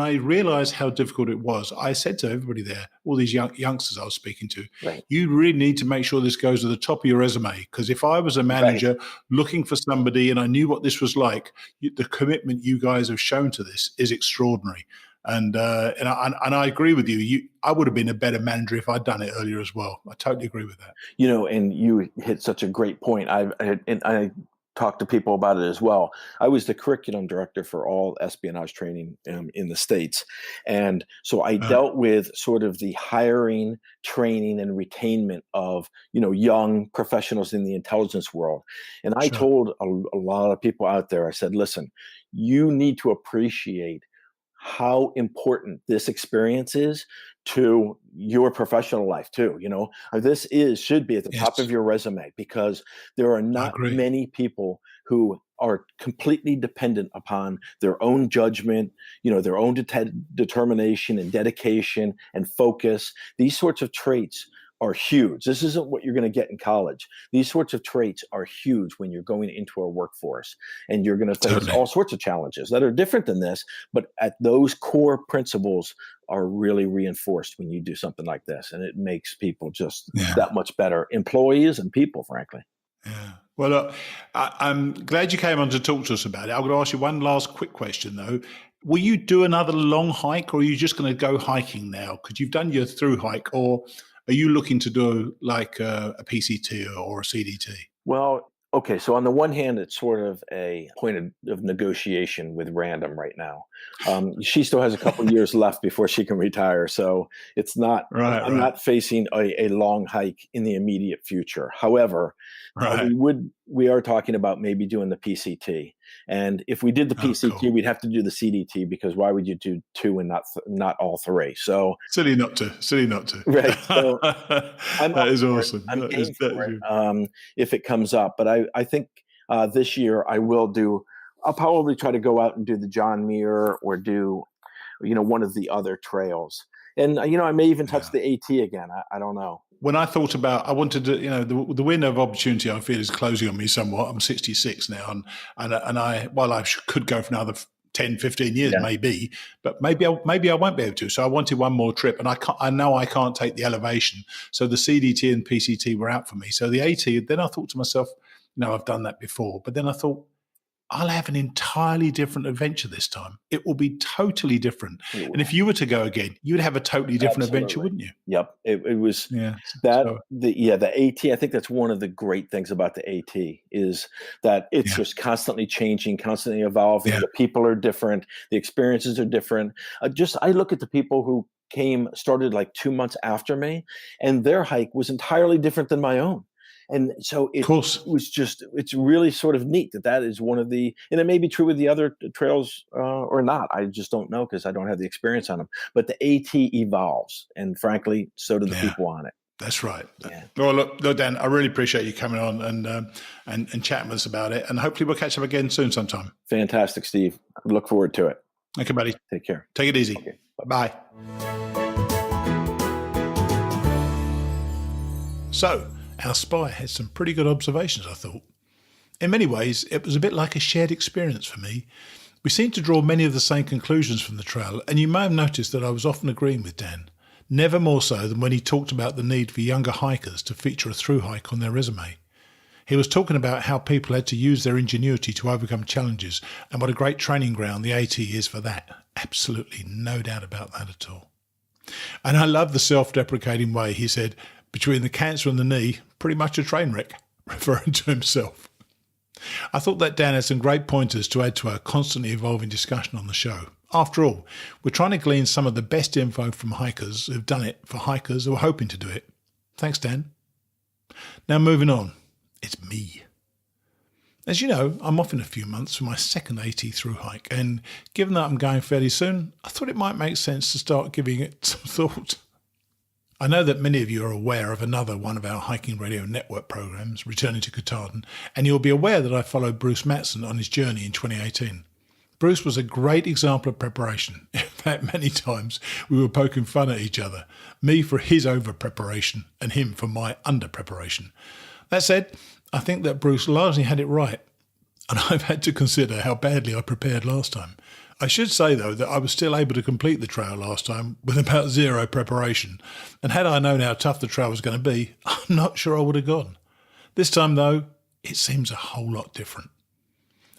I realized how difficult it was, I said to everybody there, all these youngsters I was speaking to, you really need to make sure this goes to the top of your resume. Because if I was a manager looking for somebody and I knew what this was like, the commitment you guys have shown to this is extraordinary. And I agree with you. I would have been a better manager if I'd done it earlier as well. I totally agree with that. And you hit such a great point. I talked to people about it as well. I was the curriculum director for all espionage training in the States. And so I dealt with sort of the hiring, training, and retainment of, young professionals in the intelligence world. And I told a lot of people out there, I said, listen, you need to appreciate how important this experience is to your professional life too. This should be at the top of your resume, because there are not many people who are completely dependent upon their own judgment, their own determination and dedication and focus. These sorts of traits are huge. This isn't what you're going to get in college. These sorts of traits are huge when you're going into a workforce, and you're going to face all sorts of challenges that are different than this, but at those core principles are really reinforced when you do something like this. And it makes people just that much better employees and people, frankly. Yeah. Well, look, I'm glad you came on to talk to us about it. I'm going to ask you one last quick question, though. Will you do another long hike, or are you just going to go hiking now? Because you've done your through hike, or are you looking to do like a PCT or a CDT? Well, Okay, so on the one hand, it's sort of a point of negotiation with Random right now. She still has a couple years left before she can retire, so it's not. Right, I'm right, not facing a long hike in the immediate future. However, right. we are talking about maybe doing the PCT, and if we did the Oh, PCT, cool. we'd have to do the CDT because why would you do two and not all three? So Silly not to. Silly not to. right, so I'm That up is for it. awesome. I'm That game for is it if it comes up. But I think this year I will do. I'll probably try to go out and do the John Muir or do, one of the other trails. And I may even touch yeah. the AT again. I don't know. When I thought about, I wanted to, the window of opportunity I feel is closing on me somewhat. I'm 66 now, and I, while I could go for another 10, 15 years, Yeah. maybe, but maybe I won't be able to. So I wanted one more trip, and I know I can't take the elevation. So the CDT and PCT were out for me. So the AT, then I thought to myself, I've done that before. But then I thought, I'll have an entirely different adventure this time. It will be totally different. And if you were to go again, you'd have a totally different adventure, wouldn't you? Yep. It was Yeah. the AT. I think that's one of the great things about the AT is that it's just constantly changing, constantly evolving. Yeah. The people are different. The experiences are different. I look at the people who started like 2 months after me, and their hike was entirely different than my own. And so it's really sort of neat that is one of the, and it may be true with the other trails or not. I just don't know because I don't have the experience on them. But the AT evolves, and frankly, so do the people on it. That's right. Yeah. Well, look, Dan, I really appreciate you coming on and chatting with us about it. And hopefully we'll catch up again soon sometime. Fantastic, Steve. I look forward to it. Okay, buddy. Take care. Take it easy. Okay. Bye. So, our spy had some pretty good observations, I thought. In many ways, it was a bit like a shared experience for me. We seemed to draw many of the same conclusions from the trail, and you may have noticed that I was often agreeing with Dan. Never more so than when he talked about the need for younger hikers to feature a thru-hike on their resume. He was talking about how people had to use their ingenuity to overcome challenges, and what a great training ground the AT is for that. Absolutely no doubt about that at all. And I love the self-deprecating way he said, between the cancer and the knee, pretty much a train wreck, referring to himself. I thought that Dan had some great pointers to add to our constantly evolving discussion on the show. After all, we're trying to glean some of the best info from hikers who've done it for hikers who are hoping to do it. Thanks, Dan. Now moving on, it's me. As you know, I'm off in a few months for my second AT thru-hike, and given that I'm going fairly soon, I thought it might make sense to start giving it some thought. I know that many of you are aware of another one of our Hiking Radio Network programs, Returning to Katahdin, and you'll be aware that I followed Bruce Matson on his journey in 2018. Bruce was a great example of preparation. In fact, many times we were poking fun at each other, me for his over-preparation and him for my under-preparation. That said, I think that Bruce largely had it right, and I've had to consider how badly I prepared last time. I should say, though, that I was still able to complete the trail last time with about zero preparation, and had I known how tough the trail was going to be, I'm not sure I would have gone. This time, though, it seems a whole lot different.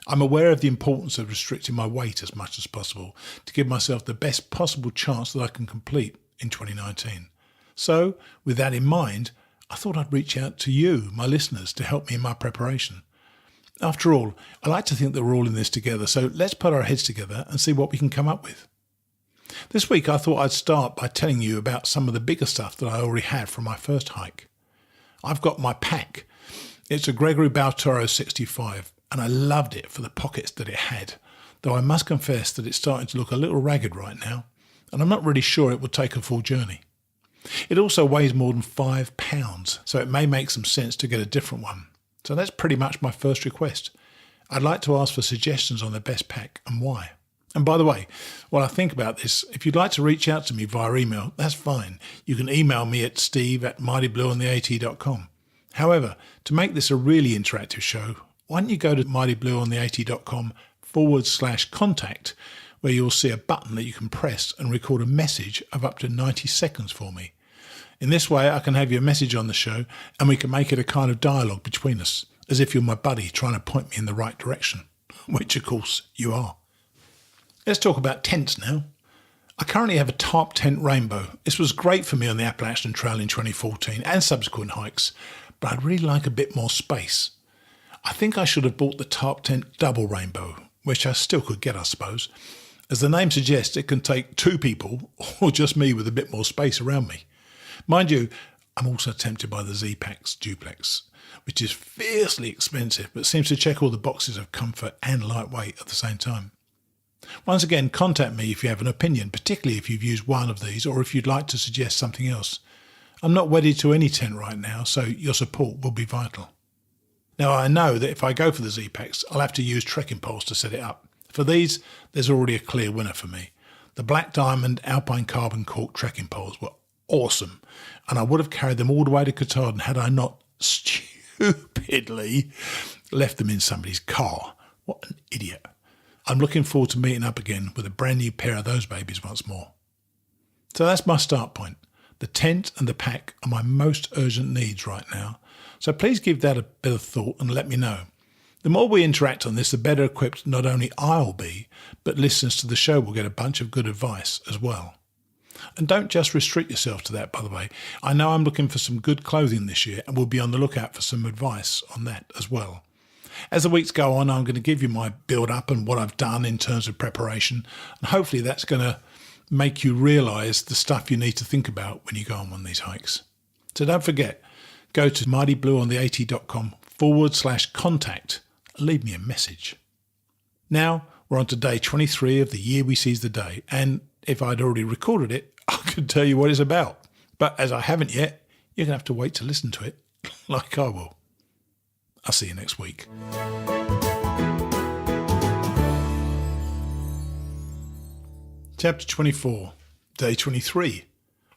I'm aware of the importance of restricting my weight as much as possible to give myself the best possible chance that I can complete in 2019. So, with that in mind, I thought I'd reach out to you, my listeners, to help me in my preparation. After all, I like to think that we're all in this together, so let's put our heads together and see what we can come up with. This week I thought I'd start by telling you about some of the bigger stuff that I already had from my first hike. I've got my pack. It's a Gregory Baltoro 65, and I loved it for the pockets that it had, though I must confess that it's starting to look a little ragged right now, and I'm not really sure it will take a full journey. It also weighs more than 5 pounds, so it may make some sense to get a different one. So that's pretty much my first request. I'd like to ask for suggestions on the best pack and why. And by the way, while I think about this, if you'd like to reach out to me via email, that's fine. You can email me at steve@mightyblueontheat.com. However, to make this a really interactive show, why don't you go to mightyblueontheat.com/contact, where you'll see a button that you can press and record a message of up to 90 seconds for me. In this way, I can have your message on the show and we can make it a kind of dialogue between us, as if you're my buddy trying to point me in the right direction, which of course you are. Let's talk about tents now. I currently have a Tarp Tent Rainbow. This was great for me on the Appalachian Trail in 2014 and subsequent hikes, but I'd really like a bit more space. I think I should have bought the tarp tent double rainbow, which I still could get, I suppose. As the name suggests, it can take 2 people or just me with a bit more space around me. Mind you, I'm also tempted by the Z-Packs duplex, which is fiercely expensive but seems to check all the boxes of comfort and lightweight at the same time. Once again, contact me if you have an opinion, particularly if you've used one of these or if you'd like to suggest something else. I'm not wedded to any tent right now, so your support will be vital. Now, I know that if I go for the Z-Packs, I'll have to use trekking poles to set it up. For these, there's already a clear winner for me. The Black Diamond Alpine Carbon Cork trekking poles were awesome, and I would have carried them all the way to Katahdin had I not stupidly left them in somebody's car. What an idiot. I'm looking forward to meeting up again with a brand new pair of those babies once more. So that's my start point. The tent and the pack are my most urgent needs right now, so please give that a bit of thought and let me know. The more we interact on this, the better equipped not only I'll be, but listeners to the show will get a bunch of good advice as well. And don't just restrict yourself to that, by the way. I know I'm looking for some good clothing this year and will be on the lookout for some advice on that as well. As the weeks go on, I'm going to give you my build-up and what I've done in terms of preparation, and hopefully that's going to make you realise the stuff you need to think about when you go on one of these hikes. So don't forget, go to mightyblueontheat.com/contact and leave me a message. Now we're on to day 23 of the year we seize the day, and if I'd already recorded it, I could tell you what it's about. But as I haven't yet, you're going to have to wait to listen to it, like I will. I'll see you next week. Chapter 24, Day 23,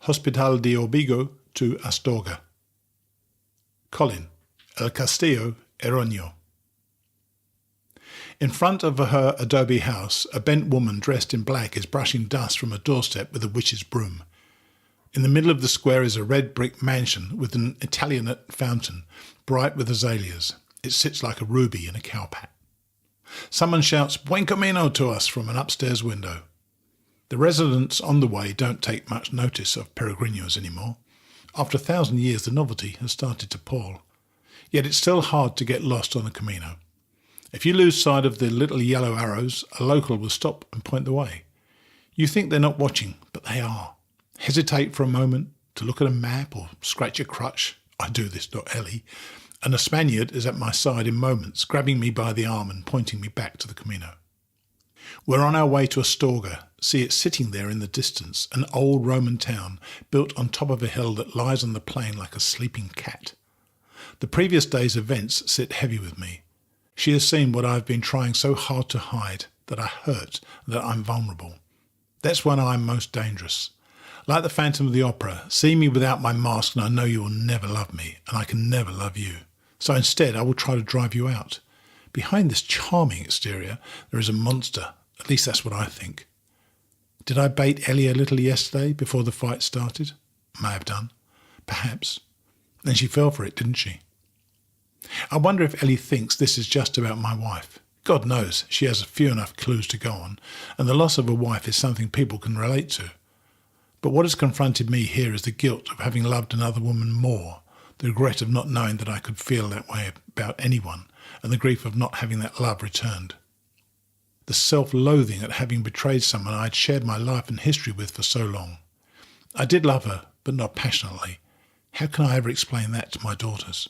Hospital de Orbigo to Astorga. Colin, El Castillo, Eroño. In front of her adobe house, a bent woman dressed in black is brushing dust from a doorstep with a witch's broom. In the middle of the square is a red brick mansion with an Italianate fountain, bright with azaleas. It sits like a ruby in a cowpat. Someone shouts "Buen camino" to us from an upstairs window. The residents on the way don't take much notice of peregrinos anymore. After 1,000 years, the novelty has started to pall. Yet it's still hard to get lost on the Camino. If you lose sight of the little yellow arrows, a local will stop and point the way. You think they're not watching, but they are. Hesitate for a moment to look at a map or scratch your crutch. I do this, not Ellie. And a Spaniard is at my side in moments, grabbing me by the arm and pointing me back to the Camino. We're on our way to Astorga. See it sitting there in the distance, an old Roman town built on top of a hill that lies on the plain like a sleeping cat. The previous day's events sit heavy with me. She has seen what I've been trying so hard to hide, that I hurt, that I'm vulnerable. That's when I'm most dangerous. Like the Phantom of the Opera, see me without my mask and I know you will never love me, and I can never love you. So instead I will try to drive you out. Behind this charming exterior there is a monster, at least that's what I think. Did I bait Ellie a little yesterday before the fight started? May have done. Perhaps. Then she fell for it, didn't she? I wonder if Ellie thinks this is just about my wife. God knows she has a few enough clues to go on, and the loss of a wife is something people can relate to. But what has confronted me here is the guilt of having loved another woman more, the regret of not knowing that I could feel that way about anyone, and the grief of not having that love returned. The self-loathing at having betrayed someone I had shared my life and history with for so long. I did love her, but not passionately. How can I ever explain that to my daughters?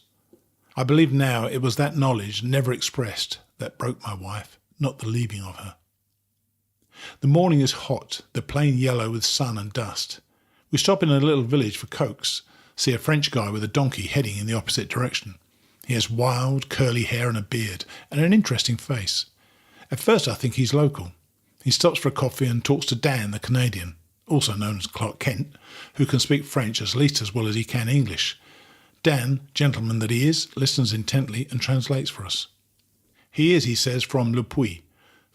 I believe now it was that knowledge, never expressed, that broke my wife, not the leaving of her. The morning is hot, the plain yellow with sun and dust. We stop in a little village for cokes, see a French guy with a donkey heading in the opposite direction. He has wild, curly hair and a beard, and an interesting face. At first I think he's local. He stops for a coffee and talks to Dan, the Canadian, also known as Clark Kent, who can speak French at least as well as he can English. Dan, gentleman that he is, listens intently and translates for us. He is, he says, from Le Puy.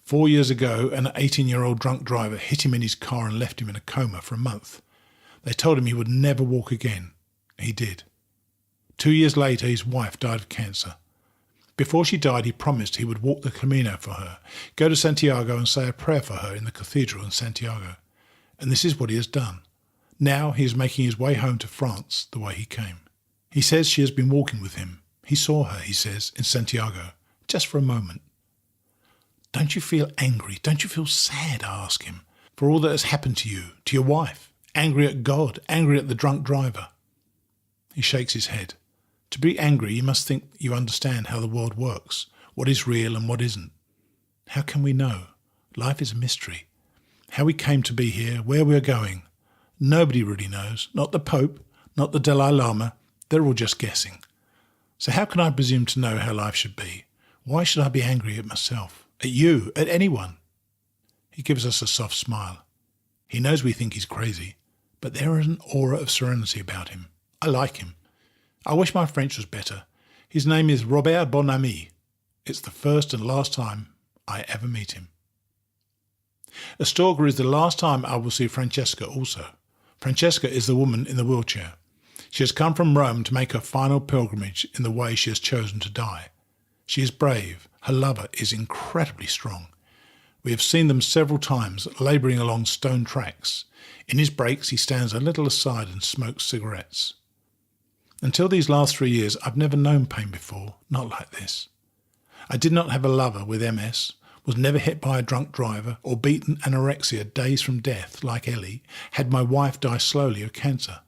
4 years ago, an 18-year-old drunk driver hit him in his car and left him in a coma for a month. They told him he would never walk again. He did. 2 years later, his wife died of cancer. Before she died, he promised he would walk the Camino for her, go to Santiago and say a prayer for her in the cathedral in Santiago. And this is what he has done. Now he is making his way home to France the way he came. He says she has been walking with him. He saw her, he says, in Santiago, just for a moment. Don't you feel angry? Don't you feel sad, I ask him, for all that has happened to you, to your wife? Angry at God, angry at the drunk driver? He shakes his head. To be angry, you must think you understand how the world works, what is real and what isn't. How can we know? Life is a mystery. How we came to be here, where we're going. Nobody really knows, not the Pope, not the Dalai Lama. They're all just guessing. So how can I presume to know how life should be? Why should I be angry at myself, at you, at anyone? He gives us a soft smile. He knows we think he's crazy, but there is an aura of serenity about him. I like him. I wish my French was better. His name is Robert Bonami. It's the first and last time I ever meet him. Astorga is the last time I will see Francesca also. Francesca is the woman in the wheelchair. She has come from Rome to make her final pilgrimage in the way she has chosen to die. She is brave. Her lover is incredibly strong. We have seen them several times labouring along stone tracks. In his breaks he stands a little aside and smokes cigarettes. Until these last 3 years I've never known pain before, not like this. I did not have a lover with MS, was never hit by a drunk driver or beaten anorexia days from death like Ellie, had my wife die slowly of cancer.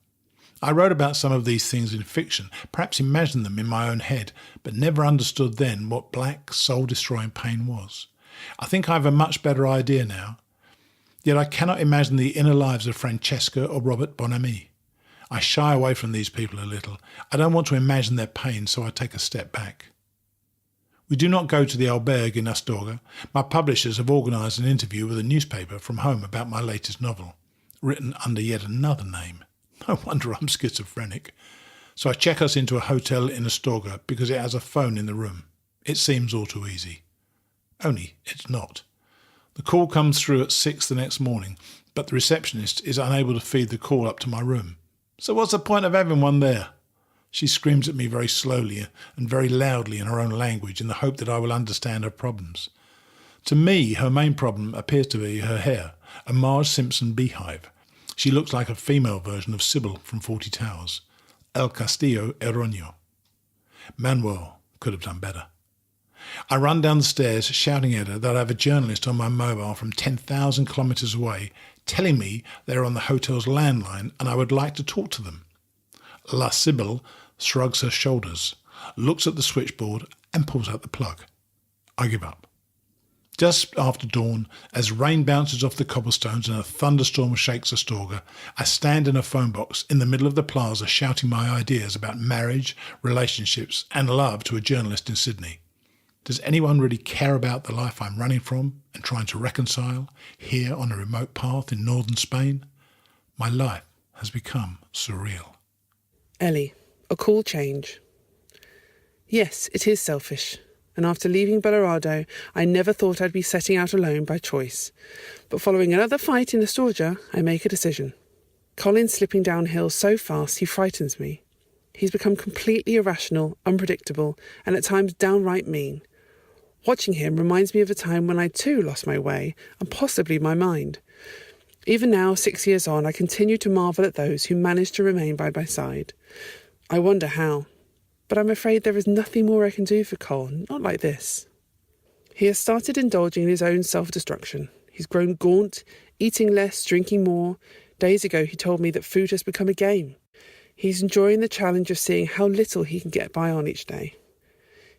I wrote about some of these things in fiction, perhaps imagined them in my own head, but never understood then what black, soul-destroying pain was. I think I have a much better idea now. Yet I cannot imagine the inner lives of Francesca or Robert Bonami. I shy away from these people a little. I don't want to imagine their pain, so I take a step back. We do not go to the albergue in Astorga. My publishers have organised an interview with a newspaper from home about my latest novel, written under yet another name. No wonder I'm schizophrenic. So I check us into a hotel in Astorga because it has a phone in the room. It seems all too easy. Only it's not. The call comes through at 6 the next morning, but the receptionist is unable to feed the call up to my room. So what's the point of having one there? She screams at me very slowly and very loudly in her own language in the hope that I will understand her problems. To me, her main problem appears to be her hair, a Marge Simpson beehive. She looks like a female version of Sybil from 40 Towers. El Castillo Erronio. Manuel could have done better. I run down the stairs shouting at her that I have a journalist on my mobile from 10,000 kilometres away telling me they're on the hotel's landline and I would like to talk to them. La Sybil shrugs her shoulders, looks at the switchboard and pulls out the plug. I give up. Just after dawn, as rain bounces off the cobblestones and a thunderstorm shakes Astorga, I stand in a phone box in the middle of the plaza shouting my ideas about marriage, relationships and love to a journalist in Sydney. Does anyone really care about the life I'm running from and trying to reconcile here on a remote path in northern Spain? My life has become surreal. Ellie, a cool change. Yes, it is selfish. And after leaving Belorado, I never thought I'd be setting out alone by choice. But following another fight in Astorga, I make a decision. Colin's slipping downhill so fast he frightens me. He's become completely irrational, unpredictable, and at times downright mean. Watching him reminds me of a time when I too lost my way, and possibly my mind. Even now, 6 years on, I continue to marvel at those who manage to remain by my side. I wonder how. But I'm afraid there is nothing more I can do for Cole, not like this. He has started indulging in his own self-destruction. He's grown gaunt, eating less, drinking more. Days ago he told me that food has become a game. He's enjoying the challenge of seeing how little he can get by on each day.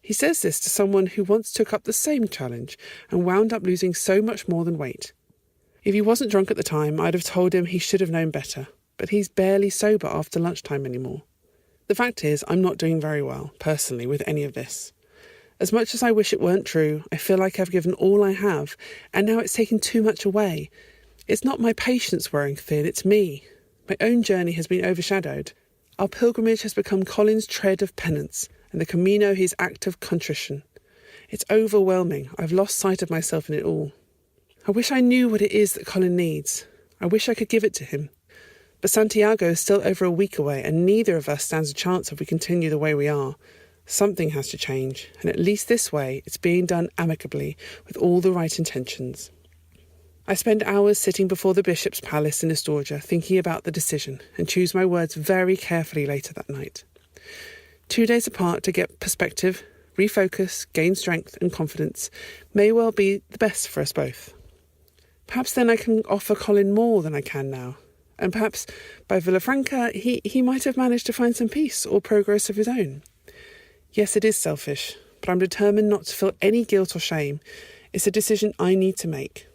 He says this to someone who once took up the same challenge and wound up losing so much more than weight. If he wasn't drunk at the time, I'd have told him he should have known better, but he's barely sober after lunchtime anymore. The fact is, I'm not doing very well, personally, with any of this. As much as I wish it weren't true, I feel like I've given all I have, and now it's taken too much away. It's not my patience wearing thin, it's me. My own journey has been overshadowed. Our pilgrimage has become Colin's tread of penance, and the Camino his act of contrition. It's overwhelming. I've lost sight of myself in it all. I wish I knew what it is that Colin needs. I wish I could give it to him. But Santiago is still over a week away, and neither of us stands a chance if we continue the way we are. Something has to change, and at least this way it's being done amicably with all the right intentions. I spend hours sitting before the Bishop's Palace in Astorga thinking about the decision and choose my words very carefully later that night. 2 days apart to get perspective, refocus, gain strength and confidence may well be the best for us both. Perhaps then I can offer Colin more than I can now. And perhaps by Villafranca, he might have managed to find some peace or progress of his own. Yes, it is selfish, but I'm determined not to feel any guilt or shame. It's a decision I need to make.